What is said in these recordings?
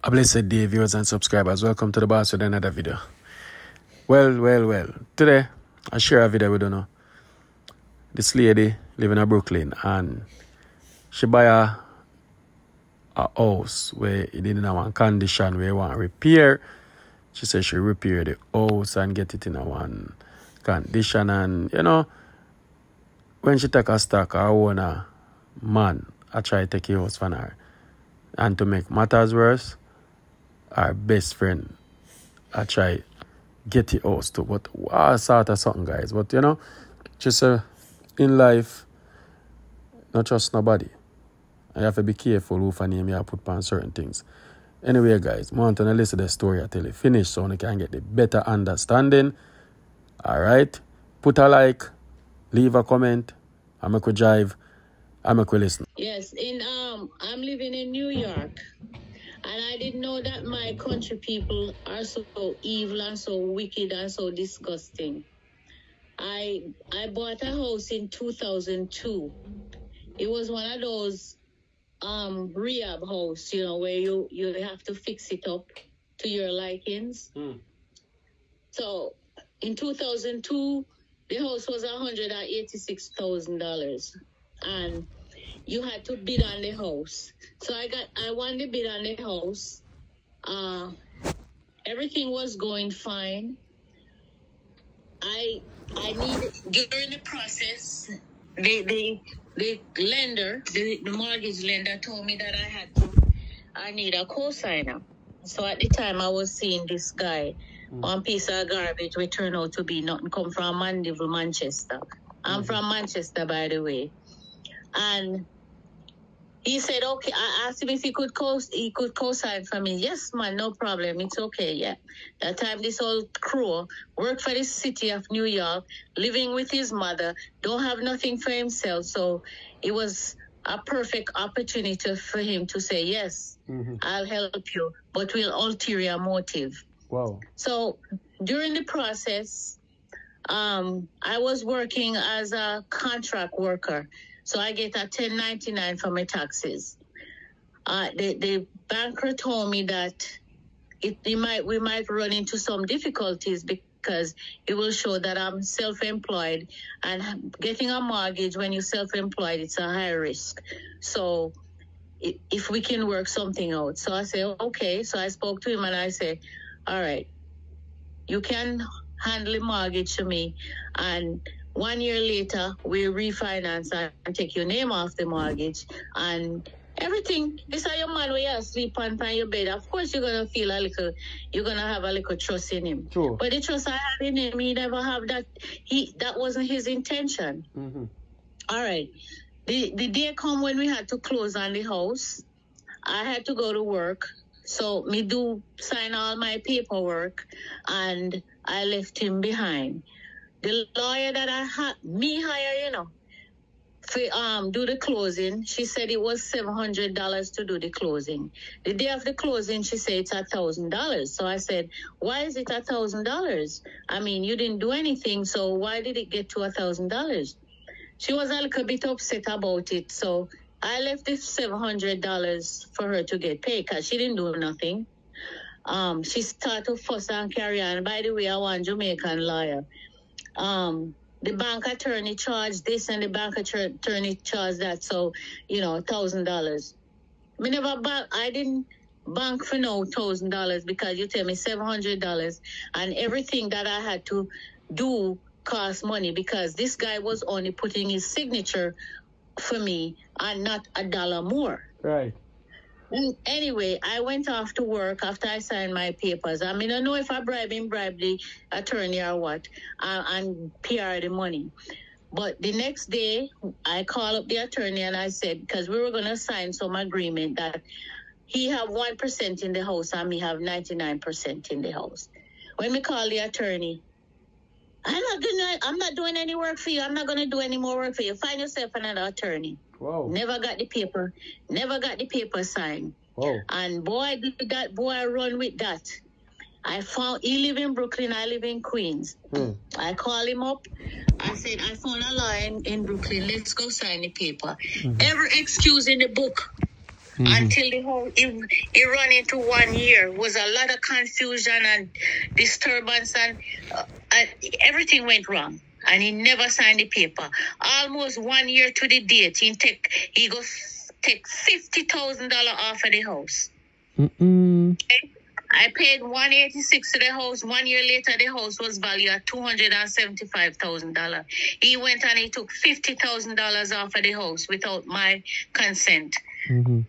A blessed day, viewers and subscribers. Welcome to the boss with another video. Well. Today, I share a video with you. This lady living in Brooklyn and she buy a house where it didn't have one condition where you want to repair. She said she repair the house and get it in a one condition. And when she take a stock, her owner man, I try to take the house from her. And to make matters worse, our best friend, I try get the house too. But what sort of something, guys? But just in life, not trust nobody. You have to be careful who name you put on certain things. Anyway, guys, I want to listen to the story until it finish so you can get the better understanding. Alright? Put a like, leave a comment, and make a drive, and make a listen. Yes, I'm living in New York. And I didn't know that my country people are so evil and so wicked and so disgusting. I bought a house in 2002. It was one of those rehab house, where you have to fix it up to your likings. So in 2002, the house was $186,000, and you had to bid on the house. So I won the bid on the house. Everything was going fine. I needed, during the process, the lender, the mortgage lender told me that I need a co-signer. So at the time I was seeing this guy, one piece of garbage which turned out to be nothing, come from Mandeville, Manchester. I'm from Manchester, by the way. And he said, okay, I asked him if he could co-sign for me. Yes, man, no problem. It's okay, yeah. That time this old crew worked for the city of New York, living with his mother, don't have nothing for himself. So it was a perfect opportunity for him to say, yes, I'll help you, but we'll ulterior motive. Wow. So during the process, I was working as a contract worker. So I get a 1099 for my taxes. The banker told me that we might run into some difficulties because it will show that I'm self-employed, and getting a mortgage when you're self-employed, it's a high risk. So if we can work something out. So I said, okay. So I spoke to him and I said, all right, you can handle the mortgage to me, and 1 year later, we refinance and take your name off the mortgage and everything. This is your man where you sleep on your bed. Of course, you're going to feel you're going to have a little trust in him. Sure. But the trust I had in him, he never have that. That wasn't his intention. All right. The day come when we had to close on the house, I had to go to work. So me do sign all my paperwork and I left him behind. The lawyer that I had me hire, for do the closing, she said it was $700 to do the closing. The day of the closing, she said it's $1,000. So I said, why is it $1,000? I mean, you didn't do anything, so why did it get to $1,000? She was a little bit upset about it, so I left the $700 for her to get paid because she didn't do nothing. She started to fuss and carry on. By the way, I want Jamaican lawyer. The bank attorney charged this and the bank attorney charged that. So, $1,000. I didn't bank for no $1,000 because you tell me $700 and everything that I had to do cost money because this guy was only putting his signature for me and not $1 more. Right. Anyway, I went off to work after I signed my papers. I don't know if I bribe the attorney or what, and PR the money. But the next day, I called up the attorney and I said, because we were going to sign some agreement that he have 1% in the house and me have 99% in the house. When we called the attorney, I'm not doing any work for you. I'm not going to do any more work for you. Find yourself another attorney. Whoa. Never got the paper signed. Whoa. And boy, I run with that. He live in Brooklyn, I live in Queens. I call him up. I said, I found a lawyer in Brooklyn. Let's go sign the paper. Every excuse in the book. until the whole it run into 1 year. Was a lot of confusion and disturbance and everything went wrong. And he never signed the paper. Almost 1 year to the date, he go take $50,000 off of the house. Okay? I paid $186 to the house. 1 year later, the house was valued at $275,000. He went and he took $50,000 off of the house without my consent. And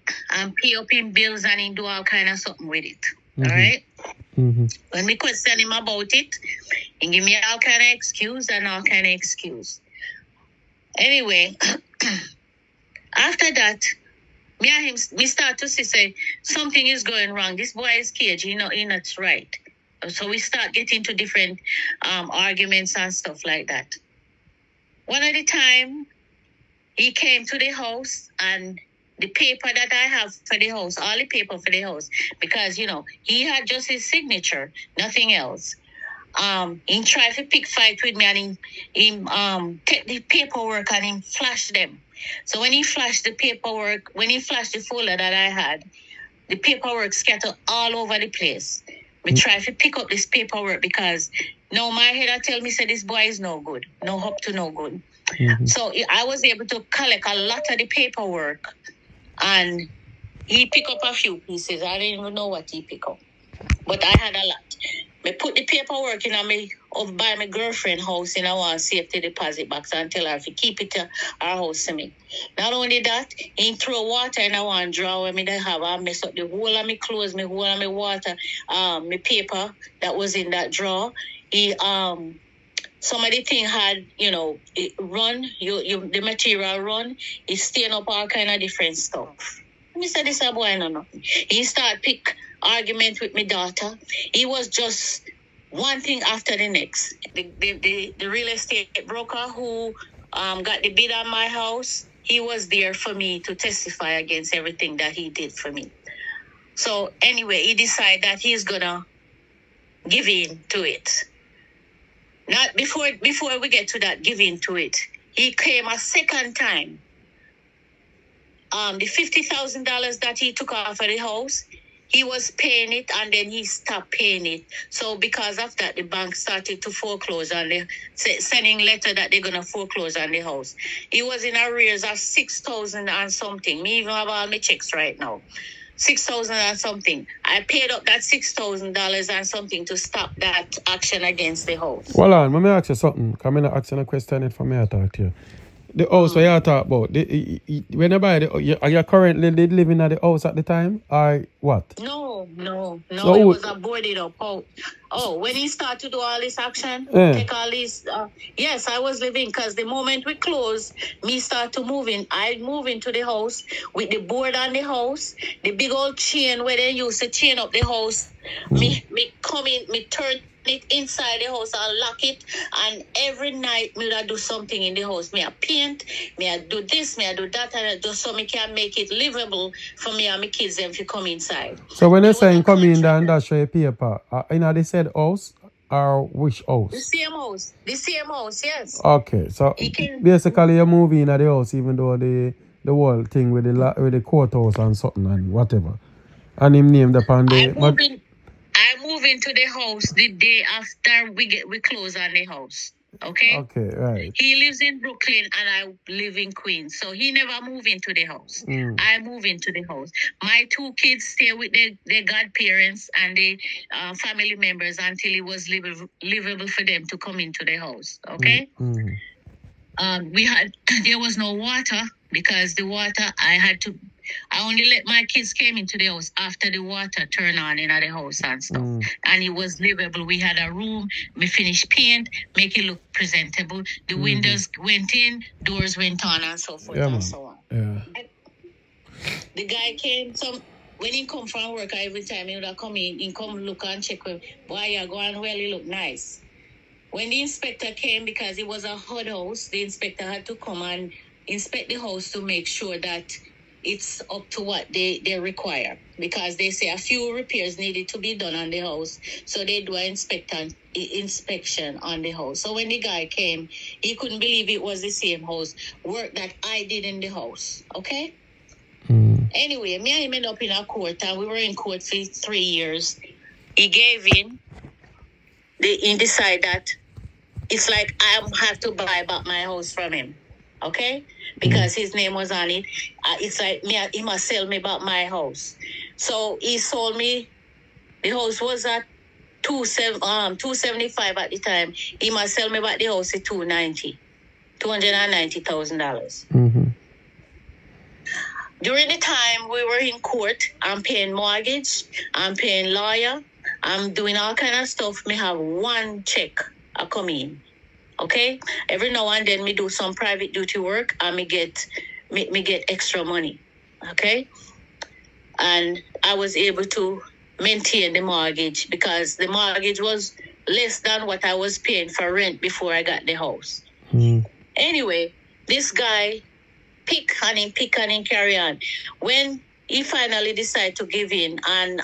pay up in bills and he do all kind of something with it. All right? When we question him about it, he give me all kind of excuse. Anyway, after that, me and him, we start to say something is going wrong. This boy is cagey, he's not right. So we start getting to different arguments and stuff like that. One at a time, he came to the house and the paper that I have for the house, all the paper for the house, because, he had just his signature, nothing else. He tried to pick fight with me and he take the paperwork and he flashed them. So when he flashed the paperwork, when he flashed the folder that I had, the paperwork scattered all over the place. We tried to pick up this paperwork because now my head I tell me, say this boy is no good, no up to no good. So I was able to collect a lot of the paperwork and he picked up a few pieces. I didn't even know what he picked up, but I had a lot. I put the paperwork in by my girlfriend's house in our safety deposit box and tell her to keep it to our house to me. Not only that, he throw water in our drawer where I have. I mess up the whole of my clothes, my whole of my water, my paper that was in that drawer. He some of the thing had, it run, the material run, he stain up all kind of different stuff. I said, this a boy, no. He started pick argument with my daughter. He was just one thing after the next. The real estate broker who got the bid on my house, he was there for me to testify against everything that he did for me. So anyway, he decided that he's gonna give in to it. Not before we get to that giving to it, he came a second time. The $50,000 that he took off of the house, he was paying it and then he stopped paying it. So because of that, the bank started to foreclose on sending letter that they're gonna foreclose on the house. He was in arrears of $6,000 and something. Me even have all my checks right now. $6,000 and something. I paid up that $6,000 and something to stop that action against the house. Hold on, let me ask you something. Come in and ask you a question for me to talk to you. The house where you talk about, when you buy are you currently living at the house at the time or what? No. So it was a boarded up house. Oh, when he started to do all this action, take all this, yes, I was living because the moment we closed, me start to move in. I move into the house with the board on the house, the big old chain where they used to chain up the house. Me come in, me turn it inside the house, I lock it, and every night me I do something in the house. Me I paint, me I do this, me I do that, and just so me can make it livable for me and my kids if you come inside. So when you're saying come in there and dash your paper, in the said house or which house? The same house, yes. Okay, so basically you move in at the house even though the whole thing with the courthouse and something and whatever. And him named upon the... I move into the house the day after we close on the house. Okay? Okay, right. He lives in Brooklyn and I live in Queens. So he never moved into the house. I move into the house. My two kids stay with their godparents and the family members until it was livable for them to come into the house. Okay? There was no water because the water I only let my kids came into the house after the water turned on in the house and stuff. And it was livable. We had a room, we finished paint, make it look presentable. The windows went in, doors went on and so forth and so on. Yeah. The guy came, when he come from work, every time he would come in, he come look and check with, boy, you're going well, you look nice. When the inspector came, because it was a HUD house, the inspector had to come and inspect the house to make sure that it's up to what they require, because they say a few repairs needed to be done on the house, so they do an inspection on the house. So when the guy came, he couldn't believe it was the same house work that I did in the house. Okay. Anyway, me and him ended up in a court, and we were in court for 3 years. He gave in. He decided that it's like I have to buy back my house from him, okay? Because his name was on it. It's like he must sell me back my house. So he sold me. The house was at $275 at the time. He must sell me back the house at $290,000. Mm-hmm. During the time we were in court, I'm paying mortgage, I'm paying lawyer, I'm doing all kind of stuff. Me have one check a come in. Okay? Every now and then me do some private duty work and me get extra money. Okay? And I was able to maintain the mortgage because the mortgage was less than what I was paying for rent before I got the house. Anyway, this guy pick on him, carry on. When he finally decided to give in and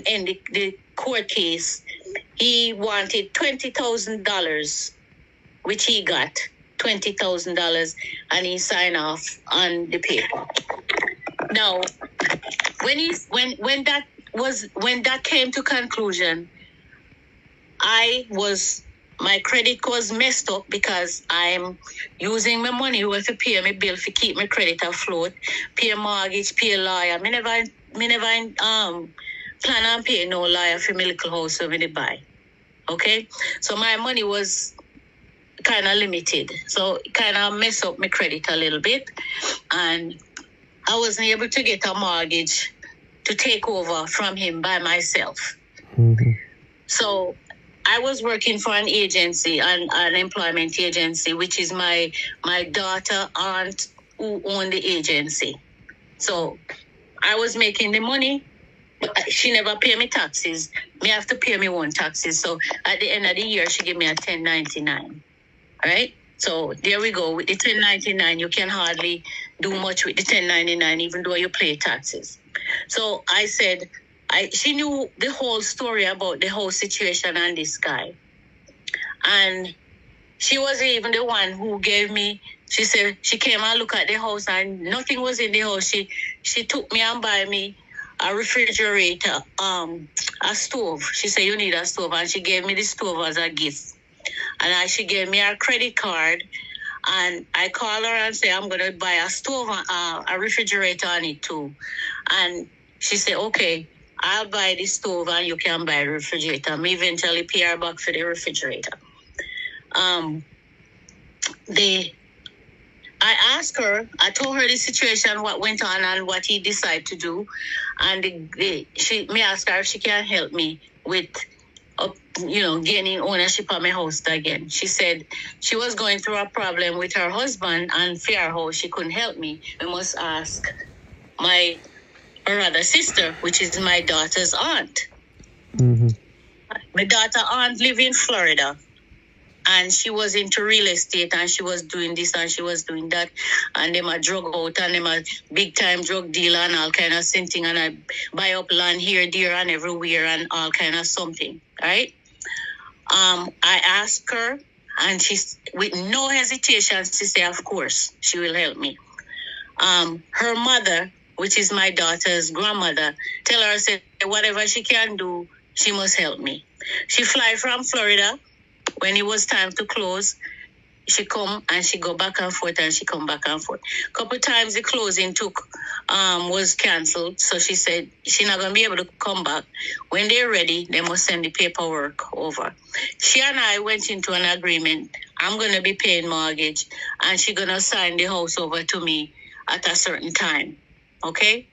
end the court case, he wanted $20,000, which he got $20,000, and he signed off on the paper. Now, when that came to conclusion, my credit was messed up because I'm using my money to pay my bill to keep my credit afloat, pay mortgage, pay lawyer. Me never plan on paying no lawyer for my little house over the buy. Okay? So my money was kind of limited. So it kind of messed up my credit a little bit. And I wasn't able to get a mortgage to take over from him by myself. Mm-hmm. So I was working for an agency, an employment agency, which is my daughter aunt who owned the agency. So I was making the money, but she never paid me taxes. Me have to pay me own taxes. So at the end of the year, she gave me a 1099. All right? So there we go. With the 1099, you can hardly do much with the 1099, even though you pay taxes. So I said, she knew the whole story about the whole situation and this guy. And she was even the one who gave me, she said, she came and looked at the house and nothing was in the house. She took me and buy me a refrigerator, a stove. She said, you need a stove. And she gave me the stove as a gift. And she gave me her credit card. And I called her and said, I'm going to buy a stove, a refrigerator on it too. And she said, okay, I'll buy the stove and you can buy the refrigerator. I eventually pay her back for the refrigerator. I asked her, I told her the situation, what went on and what he decided to do. And me asked her if she can help me with, gaining ownership of my house again. She said she was going through a problem with her husband and for her house, she couldn't help me. We must ask my other sister, which is my daughter's aunt. Mm-hmm. My daughter aunt live in Florida. And she was into real estate and she was doing this and she was doing that. And them a drug out and them a big time drug dealer and all kind of something. And I buy up land here, there and everywhere and all kind of something. Right? I asked her and she, with no hesitation, she said, of course, she will help me. Her mother, which is my daughter's grandmother, tell her, say, whatever she can do, she must help me. She fly from Florida. When it was time to close, she come and she go back and forth and she come back and forth. A couple times the closing was canceled. So she said she's not going to be able to come back. When they're ready, they must send the paperwork over. She and I went into an agreement. I'm going to be paying mortgage and she's going to sign the house over to me at a certain time. Okay?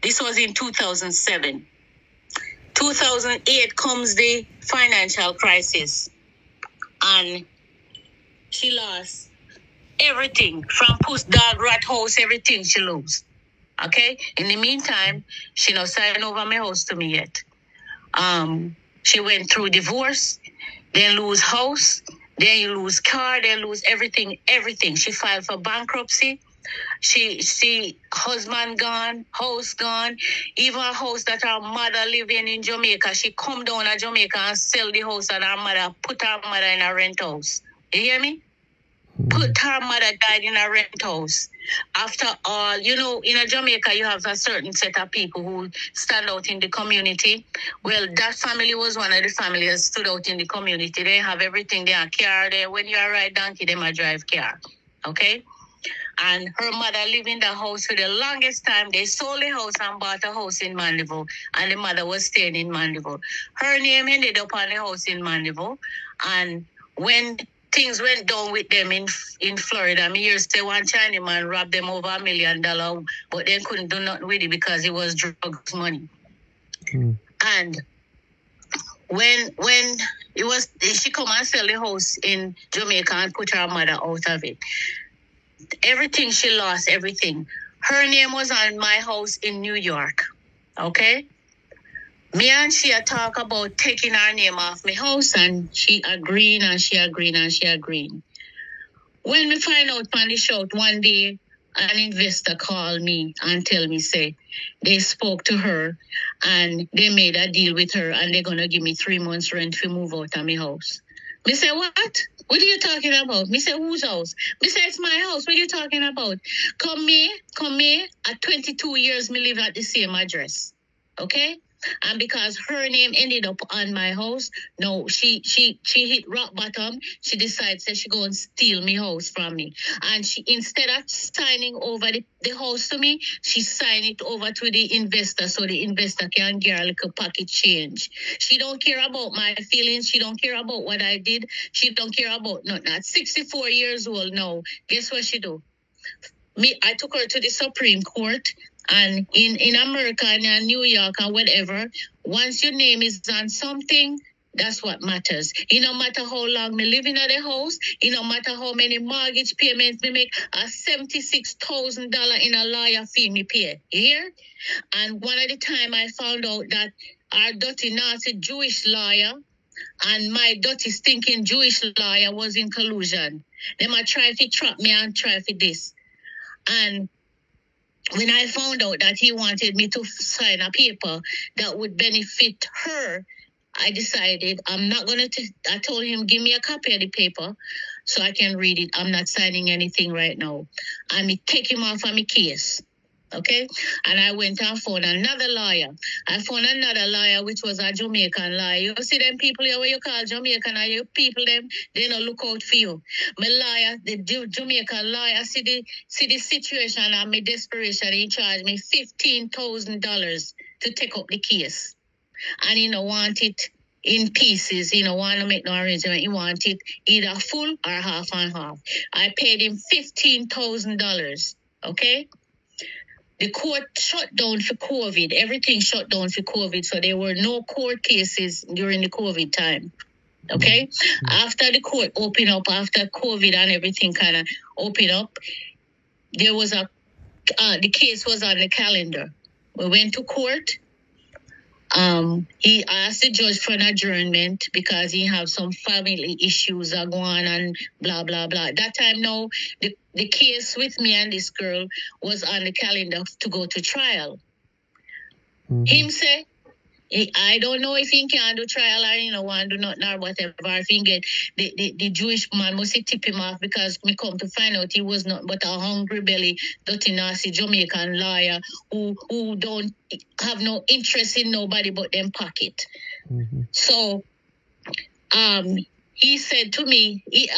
This was in 2007. 2008 comes the financial crisis. And she lost everything from puss, dog, rat house, everything she lost. Okay? In the meantime, she not signed over my house to me yet. She went through divorce, then lose house, then you lose car, then lose everything. She filed for bankruptcy. She husband gone, house gone, even a house that her mother living in Jamaica. She come down to Jamaica and sell the house and her mother put her mother in a rent house. You hear me? Her mother died in a rent house. After all, you know, in Jamaica, you have a certain set of people who stand out in the community. Well, that family was one of the families that stood out in the community. They have everything. They have car there. When you are ride donkey, they might drive car. Okay? And her mother lived in the house for the longest time. They sold the house and bought a house in Mandeville. And the mother was staying in Mandeville. Her name ended up on the house in Mandeville. And when things went down with them in Florida, me hear say one Chinese man robbed them over $1 million, but they couldn't do nothing with it because it was drugs money. And when it was, she come and sell the house in Jamaica and put her mother out of it. Everything she lost, everything. Her name was on my house in New York. Okay? Me and she talk about taking her name off my house, and she agreed and she agreed and she agreed. When we find out on the show, one day an investor called me and tell me, say, they spoke to her and they made a deal with her and they're going to give me 3 months rent to move out of my house. Me say, what? What are you talking about? Me say, whose house? Me say, it's my house. What are you talking about? Come me. At 22 years, me live at the same address. Okay? And because her name ended up on my house, no, she hit rock bottom. She decides that she go and steal me house from me. And she, instead of signing over the house to me, she signed it over to the investor so the investor can get a little pocket change. She don't care about my feelings. She don't care about what I did. She don't care about nothing. At 64 years old now, guess what she do? I took her to the Supreme Court. And in America and in New York and whatever, once your name is on something, that's what matters. It no matter how long me live in the house, it no matter how many mortgage payments me make, a $76,000 in a lawyer fee me pay. You hear? And one of the time I found out that our dirty nasty Jewish lawyer and my dirty stinking Jewish lawyer was in collusion. They might try to trap me and try for this. And when I found out that he wanted me to sign a paper that would benefit her, I decided I'm not going to, I told him, give me a copy of the paper so I can read it. I'm not signing anything right now. And me take him off of my case. Okay? And I went and found another lawyer. I found another lawyer, which was a Jamaican lawyer. You see them people here, what you call Jamaican, and you people, them, they don't look out for you. My lawyer, the Jamaican lawyer, see the situation and my desperation. He charged me $15,000 to take up the case. And he don't want it in pieces. He don't want to make no arrangement. He want it either full or half and half. I paid him $15,000. Okay? The court shut down for COVID. Everything shut down for COVID. So there were no court cases during the COVID time. Okay? After the court opened up, after COVID and everything kind of opened up, there was the case was on the calendar. We went to court. He asked the judge for an adjournment because he have some family issues are going on and blah, blah, blah. That time now, the case with me and this girl was on the calendar to go to trial. Him say, I don't know if he can do trial or, want to do nothing or whatever. If he get, the Jewish man must tip him off because me come to find out he was not but a hungry belly, dirty, nasty Jamaican lawyer who don't have no interest in nobody but them pocket. So, he said to me, he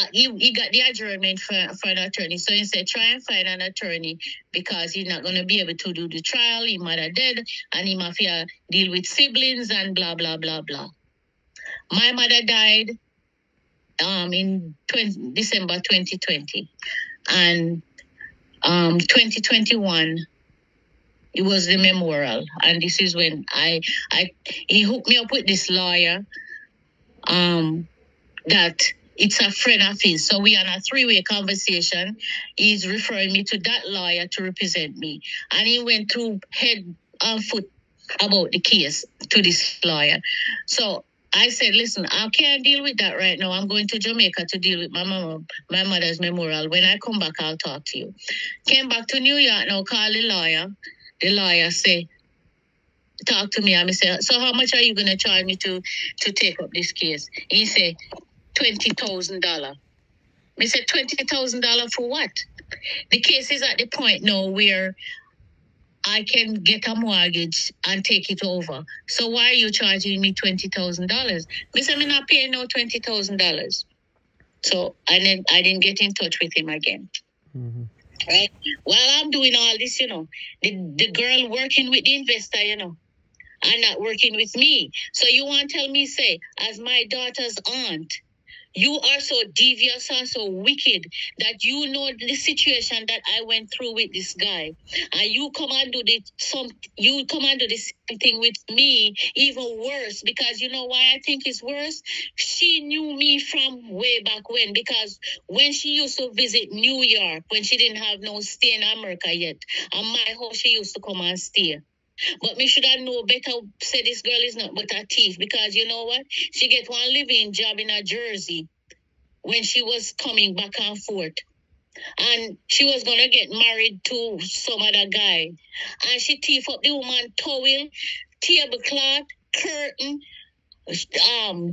got the adjournment for an attorney. So he said, try and find an attorney because he's not going to be able to do the trial. His mother dead and he must deal with siblings and blah, blah, blah, blah. My mother died in December 2020. And 2021, it was the memorial. And this is when he hooked me up with this lawyer. That it's a friend of his. So we are on a 3-way conversation. He's referring me to that lawyer to represent me. And he went through head and foot about the case to this lawyer. So I said, listen, I can't deal with that right now. I'm going to Jamaica to deal with my mother's memorial. When I come back, I'll talk to you. Came back to New York now, call the lawyer. The lawyer say, talk to me. And I say, so how much are you going to charge me to take up this case? He say, $20,000. Me said $20,000 for what? The case is at the point now where I can get a mortgage and take it over. So why are you charging me $20,000? Me said, I'm not paying no $20,000. So I didn't get in touch with him again. Mm-hmm. Right? While I'm doing all this, you know, the girl working with the investor, you know, and not working with me. So you want to tell me, say, as my daughter's aunt, you are so devious and so wicked that you know the situation that I went through with this guy, and you come and do the same thing with me, even worse. Because you know why I think it's worse? She knew me from way back when. Because when she used to visit New York, when she didn't have no stay in America yet, and my house she used to come and stay. But me should have know better, say this girl is not but a thief, because you know what? She get one living job in a Jersey when she was coming back and forth. And she was going to get married to some other guy. And she thief up the woman towel, tablecloth, curtain,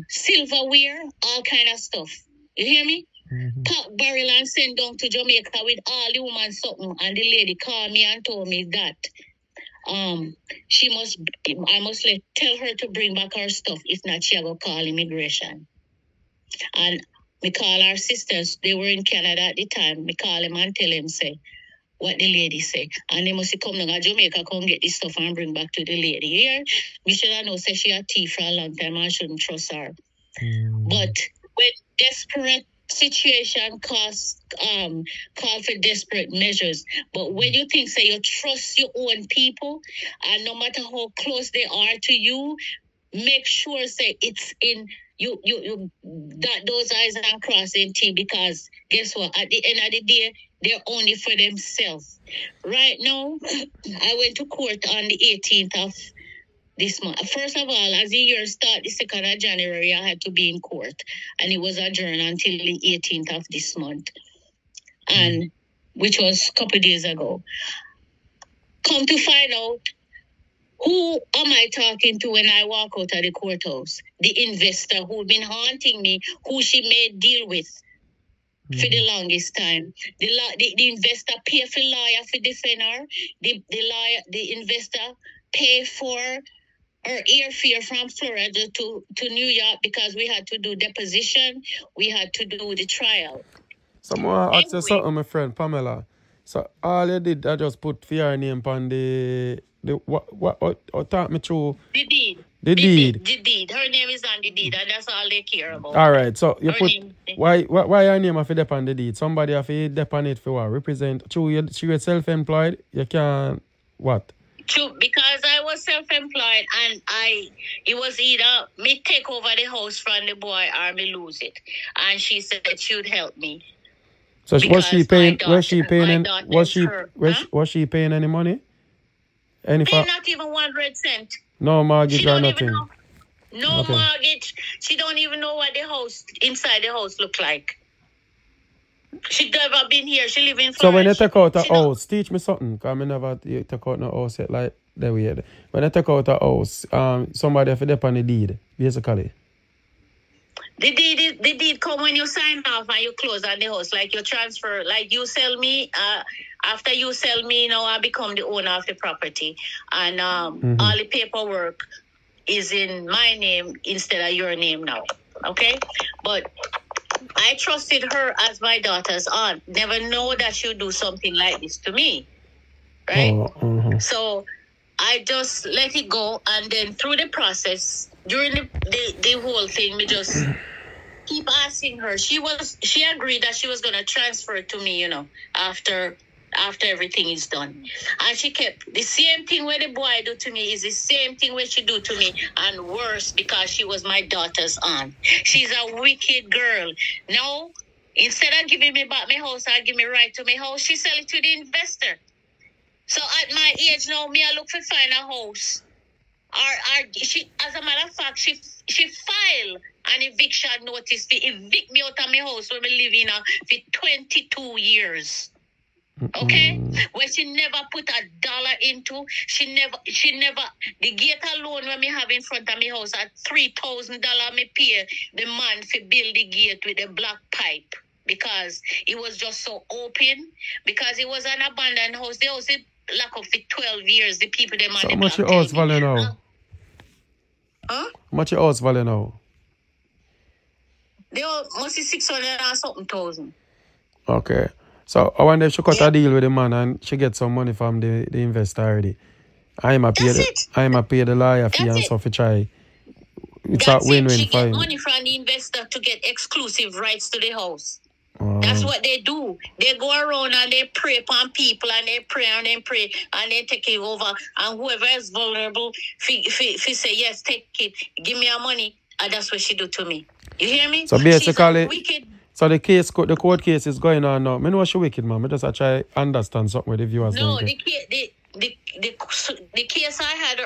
silverware, all kind of stuff. You hear me? Mm-hmm. Pack barrel and send down to Jamaica with all the woman something. And the lady called me and told me that I must tell her to bring back her stuff. If not, she'll go call immigration. And we call our sisters. They were in Canada at the time. We call them and tell them, say, what the lady say. And they must come down to Jamaica, come get this stuff and bring back to the lady. Here, we should have known, say she a thief for a long time. I shouldn't trust her. But when desperate situation call for desperate measures. But when you think, say, you trust your own people, and no matter how close they are to you, make sure, say, it's in you dot those I's and cross in T, because guess what? At the end of the day, they're only for themselves. Right now, I went to court on the 18th of this month. First of all, as the year started, the 2nd of January, I had to be in court, and it was adjourned until the 18th of this month, and which was a couple of days ago. Come to find out, who am I talking to when I walk out of the courthouse? The investor who's been haunting me, who she made deal with for the longest time. The investor pay for lawyer for defend her. The investor pay for her airfare from Florida to New York, because we had to do deposition, we had to do the trial. Someone asked you something, my friend Pamela. So all you did, I just put your name on the what talk me through the deed. The deed. The deed. Her name is on the deed, and that's all they care about. All right. So you her put name, why your name have to depend on the deed? Somebody have to depend it for what? Represent. True, she was self-employed. You can't what? True, because I was self-employed, and it was either me take over the house from the boy or me lose it. And she said she would help me. So was she paying? Was she paying? Was she paying any money? Not even 100 cents. No mortgage or nothing. No mortgage. She don't even know what the house inside the house look like. She never been here. She live in Florida. So when you take out a house, teach me something. Because I never take out no house yet like that weird. When you take out a house, somebody have to depend on the deed, basically. The deed come when you sign off and you close on the house, like you transfer, like you sell me. After you sell me, now I become the owner of the property, and all the paperwork is in my name instead of your name now. Okay, but I trusted her as my daughter's aunt. Never know that she'll do something like this to me, right? So I just let it go, and then through the process, during the whole thing, me just keep asking her. She agreed that she was gonna transfer it to me, you know, after everything is done. And she kept the same thing where the boy do to me is the same thing where she do to me, and worse, because she was my daughter's aunt. She's a wicked girl. Now, instead of giving me back my house or give me right to my house, she sell it to the investor. So at my age now, me I look for find a house. Or she, as a matter of fact, she filed an eviction notice to evict me out of my house where we live in for 22 years. Okay? Where she never put a dollar into. She never, the gate alone when me have in front of my house at $3,000 me pay the man for build the gate with the black pipe. because it was just so open. Because it was an abandoned house. The house lock up for 12 years. The people them so how much your house value now? Huh? How much your house value now? They must be 600 and something thousand. Okay. So I wonder if she cut a deal with the man and she get some money from the investor already. I'm a pay the lawyer fee and stuff to try. It's a win-win she for him. Get money from the investor to get exclusive rights to the house. That's what they do. They go around and they prey upon people and they pray and they pray and they take it over. And whoever is vulnerable, if say, yes, take it, give me your money. And that's what she do to me. You hear me? So basically, so the court case is going on now. I know she wicked, man. I just try to understand something with the viewers. No, the case I had,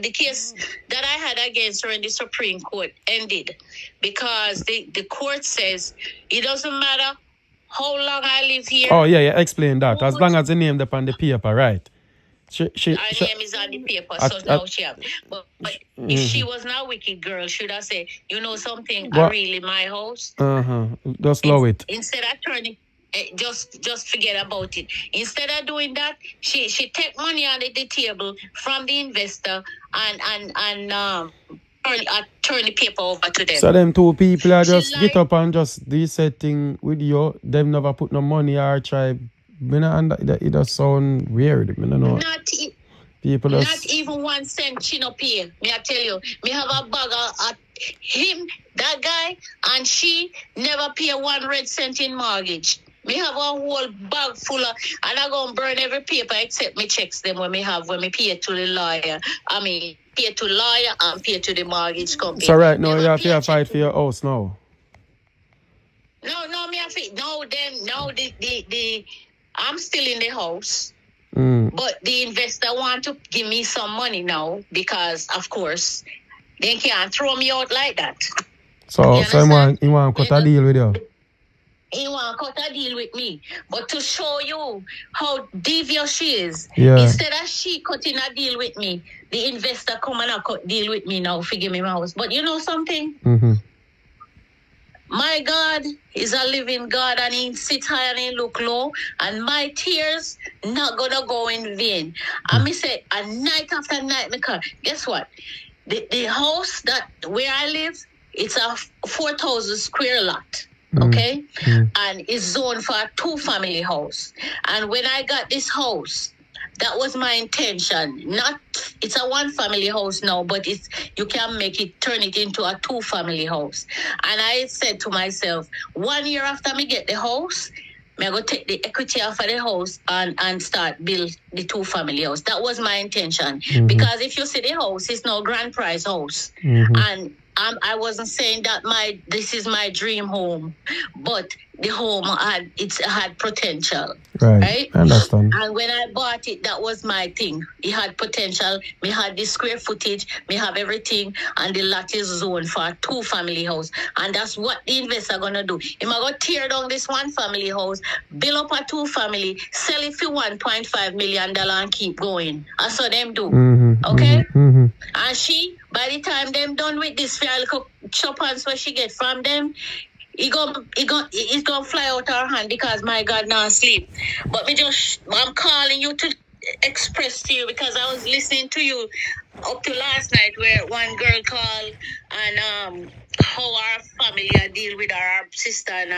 the case that I had against her in the Supreme Court ended because the court says it doesn't matter how long I live here. Oh yeah, explain that. As long as the name up on the paper, right? Her name is on the paper, so now she have. But if she was not a wicked girl, should I say, you know something? I really my house. Just love it. Instead of turning, just forget about it. Instead of doing that, she take money on the table from the investor and turn the paper over to them. So them two people are just get up and just do said thing with you. Them never put no money or try. It does sound weird. I don't know. Not even 1 cent she no pay. Me I tell you, me have a bag of him, that guy, and she never pay 1 red cent in mortgage. Me have a whole bag full of, and I go and burn every paper except me checks them when me pay to the lawyer. I mean, pay to lawyer and pay to the mortgage company. So right now you have to fight for your house now. No, me have to. No, I'm still in the house, but the investor want to give me some money now because, of course, they can't throw me out like that. So he want to cut a deal with you? He want to cut a deal with me. But to show you how devious she is, instead of she cutting a deal with me, the investor come and cut deal with me now, forgive me my house. But you know something? My God is a living God and he sit high and he look low and my tears not gonna go in vain. And me say, a night after night, because guess what? The house that where I live, it's a 4,000 square lot, okay? And it's zoned for a 2-family house. And when I got this house, that was my intention. It's a 1-family house now, but you can turn it into a 2-family house. And I said to myself, 1 year after me get the house, I go take the equity off of the house and start build the 2-family house. That was my intention. Because if you see the house, it's no grand prize house. And I wasn't saying that this is my dream home, but the home had potential. Right? I understand. And when I bought it, that was my thing. It had potential. We had the square footage. We have everything. And the lot is zoned for a 2-family house. And that's what the investor gonna do. If I go tear down this 1-family house, build up a 2-family, sell it for $1.5 million and keep going. That's what them do. Okay? And she, by the time them done with this little chop-ons what she get from them, it's gonna fly out our hand because my God not sleep. But I'm calling you to express to you because I was listening to you up to last night where one girl called and how our family deal with our sister and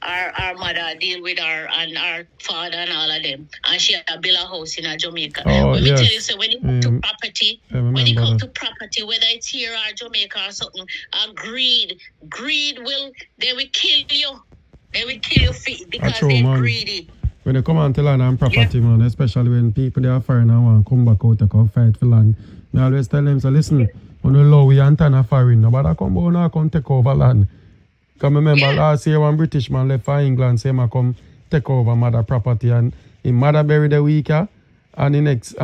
our mother deal with our and our father and all of them. And she had built a house in Jamaica. Let me tell you, so when it comes to property, whether it's here or Jamaica or something, greed they will kill you. They will kill you because they're greedy. When they come on to land and property, man, especially when people they are foreign and want to come back out to fight for land, I always tell them, so listen, when you love we and turn foreign, nobody come take over land. Because remember last year one British man left for England, say I come take over mother property and his mother buried the week and the next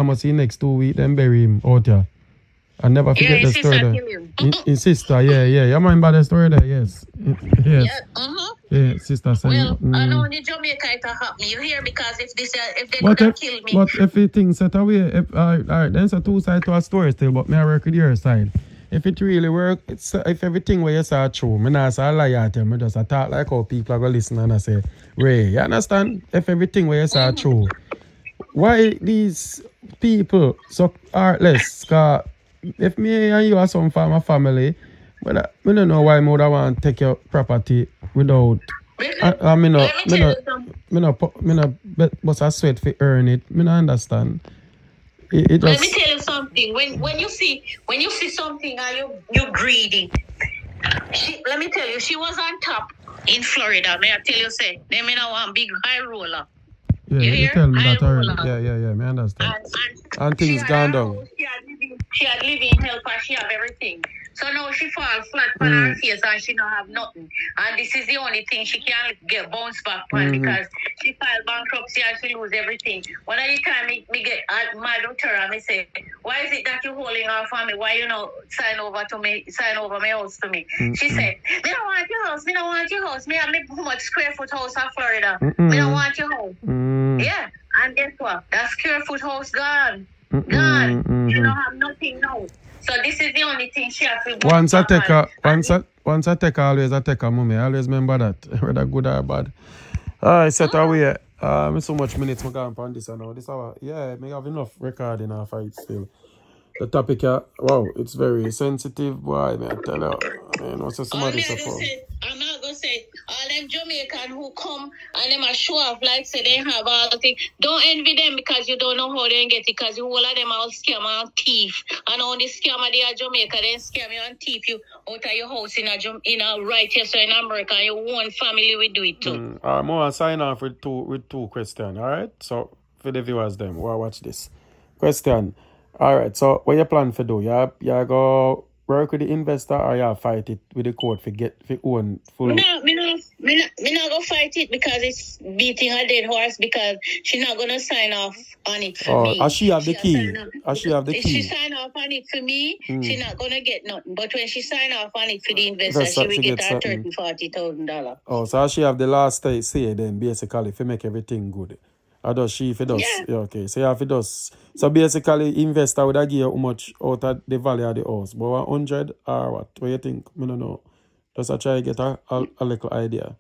2 weeks then bury him out here. I never forget the story there. His sister, yeah. You remember the story there? Yes. Yeah, sister said. Well, I know in Jamaica it happen. You hear because if they could have killed me. But if things set away, all right, then it's a 2 sides to a story still, but me I work with your side. if it really work, it's if everything where you say true, me not say a lie at you, me just talk like how people are gonna listen and I say, Ray, you understand? If everything where you say true, why these people so heartless? Cause if me and you are some from a family, but I don't know why I would want to take your property without. Me no, but I sweat for earn it. Me no understand. Let me tell you something. When you see something and you greedy, let me tell you, she was on top in Florida. May I tell you, say they may not want big high roller. Yeah, you tell me that already. Yeah, me understand. And things gone down. She had living help and she have everything. So now she fall flat on her face and she don't have nothing. And this is the only thing she can get bounce back on because she filed bankruptcy and she lose everything. One of the time me get my doctor and me say, why is it that you holding off on me? Why you know sign over my house to me? She said, me don't want your house, me don't want your house. Me have me how much square foot house in Florida. Me don't want your house. Yeah. And guess what? That square foot house gone. Gone. You don't have nothing now. So this is the only thing she has to do. Once I take always I take a mommy. I always remember that. Whether good or bad. Alright, set away. So much minutes I got on this and now. This hour. Yeah, me have enough recording our fight still. The topic wow, it's very sensitive, boy, man. I tell you. You know, so somebody I'm not gonna say all them Jamaican who come and them are show off like say they have all the things. Don't envy them because you don't know how they get it, because you all of them are scam and thief. And on the scammer they are Jamaica, then scam you and thief you out of your house in a right here, so in America, and your own family will do it too. I'm gonna sign off with two questions, alright? So for the viewers them who watch this. Question. Alright, so what you plan for do? You go work with the investor or you fight it with the court for own full? Me not go fight it because it's beating a dead horse, because she's not gonna sign off on it for me. As she have the key. If she sign off on it for me, she's not gonna get nothing. But when she sign off on it for the investor, she will get her $30,000-$40,000. Oh, so she have the last say then basically if you make everything good. Or does she if it does? Yeah, okay. So if it does. So basically investor would give you how much out of the value of the house. But 100 or what? What do you think? I don't know. Just I try to get a little idea.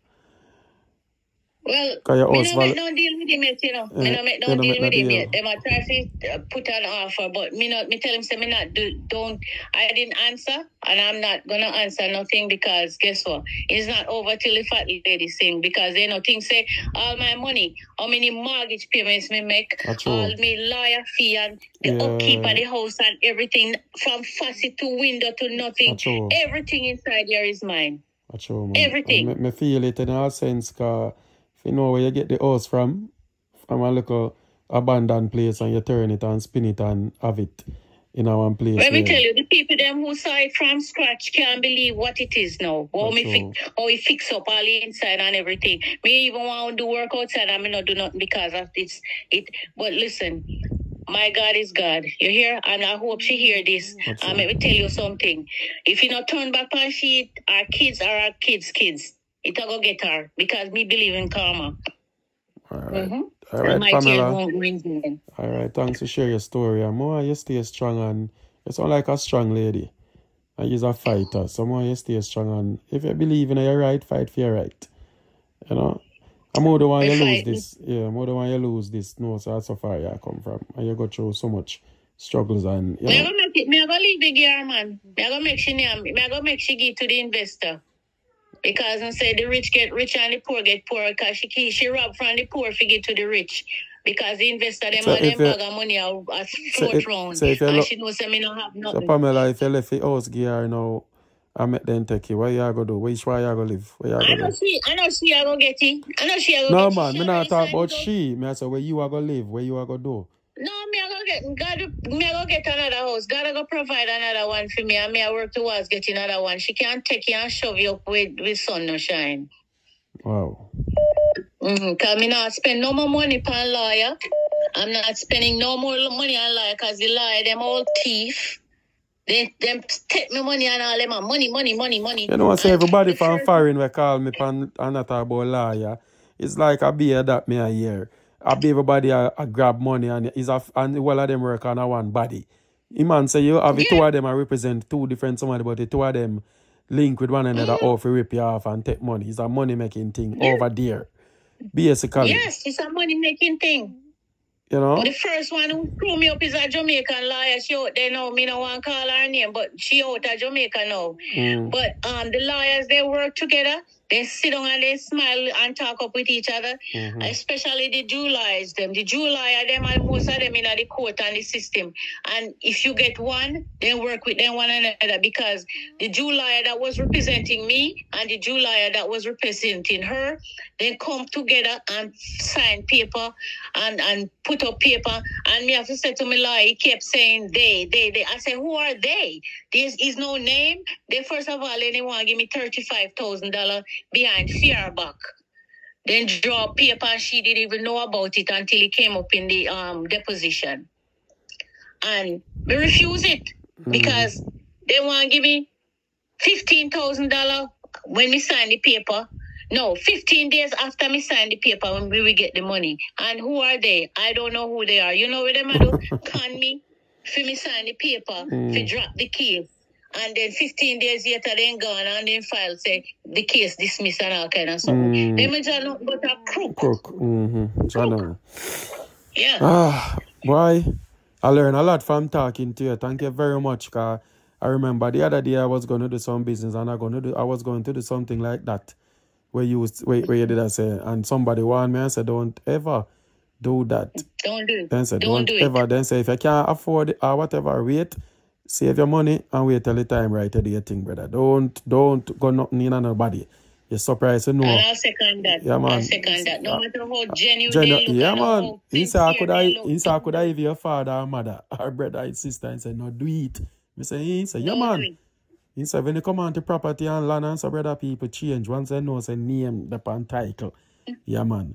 Well, I don't make no deal with him yet, you know. I don't make no deal with him yet. They might try to put an offer, but me tell him, say, I didn't answer, and I'm not going to answer nothing, because guess what? It's not over till the fat lady sing, because they know things say, all my money, how many mortgage payments me make, all my lawyer fee, and the upkeep of the house, and everything, from faucet to window to nothing, everything inside here is mine. Everything. I feel it in all sense, because you know where you get the house from a little abandoned place, and you turn it and spin it and have it in one place. Let me tell you, the people them who saw it from scratch can't believe what it is now. How we fix up all the inside and everything. Me even want to do work outside and me not do nothing because of it. But listen, my God is God. You hear? And I hope she hear this. And let me tell you something. If you not turn back on she, our kids are our kids' it will go get her, because me believe in karma. All right. All right, Pamela. All right, thanks for sharing your story. And more you stay strong, and you sound like a strong lady. And you're a fighter. So more you stay strong, and if you believe in your right, fight for your right. You know? I'm more the one you lose this. Yeah, more the one you lose this. No, so that's so far you come from. And you go through so much struggles, and you know. Me I go leave the girl, man. Me I go make she give to the investor. Because I say the rich get rich and the poor get poor, because she rob from the poor to get to the rich. Because the investor them and them bag of money are float round. And she knows me not have nothing. So Pamela, if you left the house gear now, I met them take you, what you going to do? Which way you going to live? I know she are going to get it. I know she are going to get it. No man, me not talk about she. Me I say where you are going to live, where you are going to do. No, me I go get another house. God I go provide another one for me, and me I work towards getting another one. She can't take you and shove you up with sun no shine. Wow. Because me not spend no more money on lawyer. I'm not spending no more money on lawyer, because the lawyer, them all thief. Them take me money and all them money. You know what, say everybody from foreign will call me and not about lawyer. It's like a beer that me a year. I be everybody a grab money, and all of them work on one body. Iman say you have the two of them are represent two different somebody, but the two of them link with one another off, rip you off and take money. It's a money making thing over there. Basically. Yes, it's a money making thing. You know? But the first one who threw me up is a Jamaican lawyer. She out there now. Me no want to call her name, but she out of Jamaica now. But the lawyers, they work together. They sit down and they smile and talk up with each other. Especially the Jew lawyers. The Jew lawyer, them are most of them in the court and the system. And if you get one, then work with them one another, because the Jew lawyer that was representing me and the Jew lawyer that was representing her, they come together and sign paper and put up paper. And me have to say to my lawyer, he kept saying they. I said, who are they? There is no name. They first of all, they want to give me $35,000 behind fear back. Then draw paper, and she didn't even know about it until it came up in the deposition. And we refuse it because they want to give me $15,000 when we sign the paper. No, 15 days after me sign the paper when we will get the money. And who are they? I don't know who they are. You know what they do? Con me for me sign the paper, for drop the case. And then 15 days later, then gone and then file say the case dismissed and all kind of stuff. They may just not but a crook. Crook. Yeah. Boy, I learned a lot from talking to you. Thank you very much. Cause I remember the other day I was going to do some business and I was going to do something like that. Where you did I say, and somebody warned me and said, don't ever do that. Don't do it. Then said, don't ever. Then say, if you can't afford it or whatever, wait. Save your money and wait till the time right to do your thing, brother. Don't go nothing in nobody. You're surprised to know. And I'll second that. Yeah, man. I'll second that. No matter how genuine they look. Yeah, man. He said I could have your father or mother or brother or sister and said, no, do it. He said, yeah, man. He said, when you come on to property and land and so brother people change. Once they know say name the pan title. Yeah, man.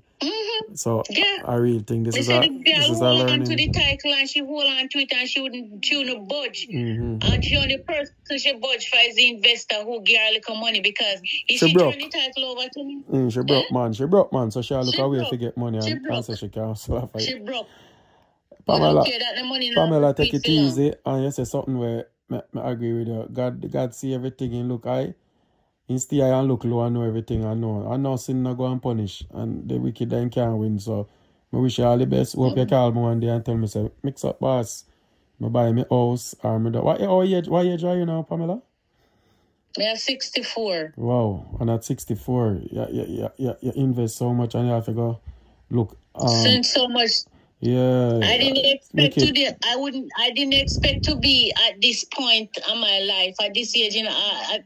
So I really think this is a learning. Hold on to the title and she hold on to it and she wouldn't budge. And the only person she budge for is the investor who give her little money, because if she turn the title over to me. She broke, man. She broke, man. So she'll look away to get money and so she can suffer it. She broke. Pamela, take it easy and you say something where I agree with you. God see everything and look high. Instead, I look low and know everything I know. I know sin not go and punish. And the wicked then can't win. So, I wish you all the best. Hope you call me one day and tell me, say, mix up, boss. I buy me house. Or me do. What age are you now, Pamela? I'm 64. Wow. And at 64, you invest so much and you have to go look. Spend so much. Yeah. I didn't expect to be at this point in my life, at this age. I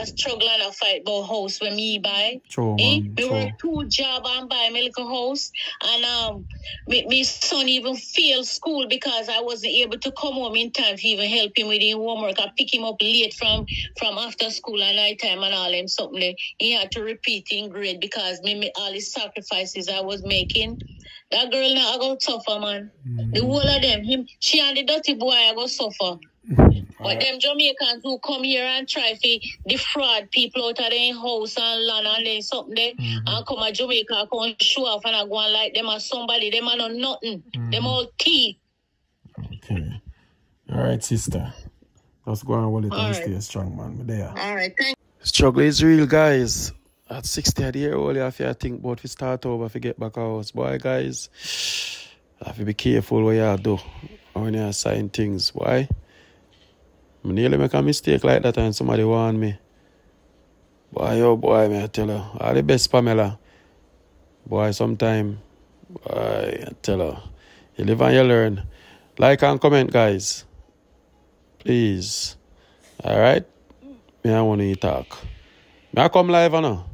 struggle and I fight about house when me buy. We work 2 jobs and buy my little house. And my son even failed school because I wasn't able to come home in time to even help him with his homework. I pick him up late from after school and night time and all them something. He had to repeat in grade because all the sacrifices I was making. That girl now I go suffer, man. The whole of them, she and the dirty boy I go suffer. But them Jamaicans who come here and try to defraud people out of their house and land and then something there, and come to Jamaica, come and show off and I go and like them as somebody, them are not nothing. Them all teeth. Okay. All right, sister. Let's go and hold it and stay strong, man. We're there. All right, thank you. Struggle is real, guys. At 60 years old, you have to think about to start over to get back house. Boy, guys, you have to be careful what you do when you sign things. Why? I nearly make a mistake like that and somebody warn me. Boy, oh boy, may I tell you. All the best, Pamela. Boy, sometime, boy, I tell you. You live and you learn. Like and comment, guys. Please. Alright? Me I want to talk. May I come live or no?